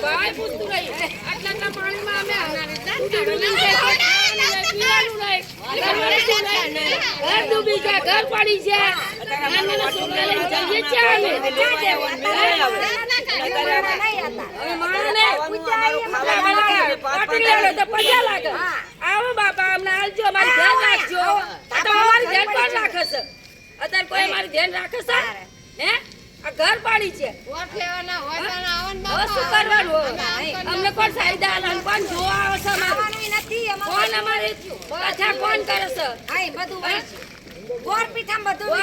ભાઈ પૂછતું રહી આટલા પાણીમાં અમે ઘર ડૂબી ગયા, ઘર પડી ગયા, નાના છોકરા લઈને જઈએ છીએ અમે. આવો બાપા અમને હાલજો, અમારું ધ્યાન રાખજો. અમારું ધ્યાન કોણ રાખે છે? અત્યારે કોઈ અમારું ધ્યાન રાખે છે? હે આ ઘર પાડી છે, વોટ લેવાના હોય તો આવન શું કરવાનું? અમને કોણ સાયદા આલે, કોણ જોવા આવે છે? કોણ અમારે પાછા કોણ કરે છે? હા બધું ગોર પીઠામ બધું $10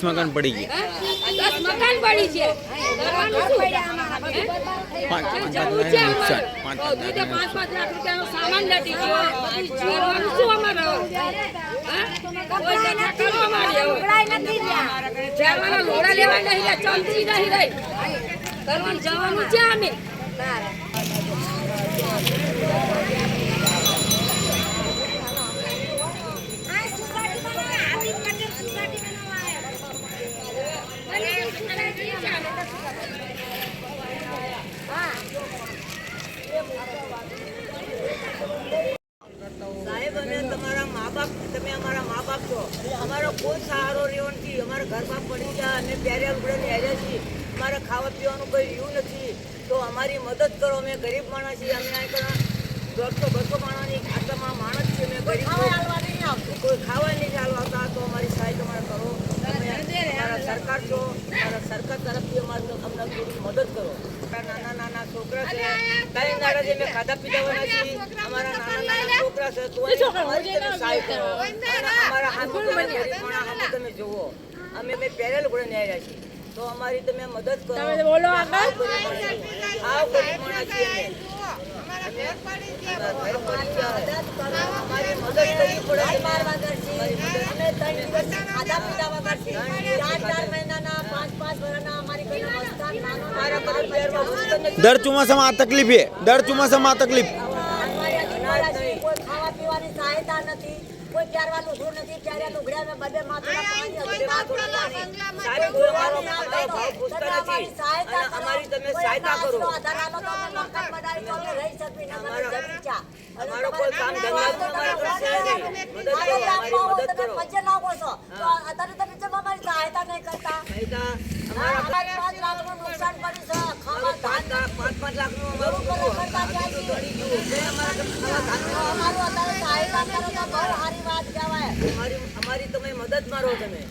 મકાન પડી ગયા, 10 મકાન પડી છે. 5 લાખ રૂપિયાનો સામાન લટી ગયો. કરવાનું શું અમારે? લોડા લેવા નહીં, ચમચી નહીં રહી કરવાનું, જવાનું છે અમે. સાહેબ અમે તમારા મા બાપ, તમે અમારા મા બાપ છો. અમારો કોઈ સહારો રહ્યો નથી. અમારા ઘર બાપ પડી ગયા, અમે પ્યારે ઉગડે હેર્યા છીએ. અમારે ખાવા પીવાનું કોઈ રહ્યું નથી, તો અમારી મદદ કરો. અમે ગરીબ માણસ છીએ. અમે અહીં 100-200 માણસની આટલામાં માણસ છીએ. અમે ગરીબ કોઈ ખાવા નહીં ચાલવાતા, તો અમારી સહાય તમારે કરો. અમારા સરકાર છો, અમારા સરકાર તરફથી અમને થોડી મદદ કરો. નાના છોકરા છે, કઈ નાના જે મેં ખાધા પીધાવાના છીએ. અમારા નાના છોકરા છે, તો અમારી તમે સહાય કરો. અમારા હાથમાં તમે ગરીબ માણસ તમે જુઓ, અમે પહેરેલ ઘોડે ન્યાય છીએ, તો અમારી તમે મદદ કરો. આવ ગરીબ માણસ છીએ અમે. અમારી મદદ કરવી પડે. દર ચોમાસામાં આ તકલીફ છે, દર ચોમાસામાં આ તકલીફ. ખાવા પીવાની સહાયતા નથી, કોઈ ચારવાનું ધૂળ નથી, ચાર્યા લુગડા મેં બધે માથું અમારી તમે સહાયતા કરો. અમારો કોઈ કામ ધંધા સહાયતા નહીં કરતા. 5 લાખનું નુકસાન પડ્યું છે. 5 લાખનું અમારું અત્યારે સહાયતા કરો તો બહુ સારી વાત કહેવાય. અમારી તમે મદદ મારો તમે.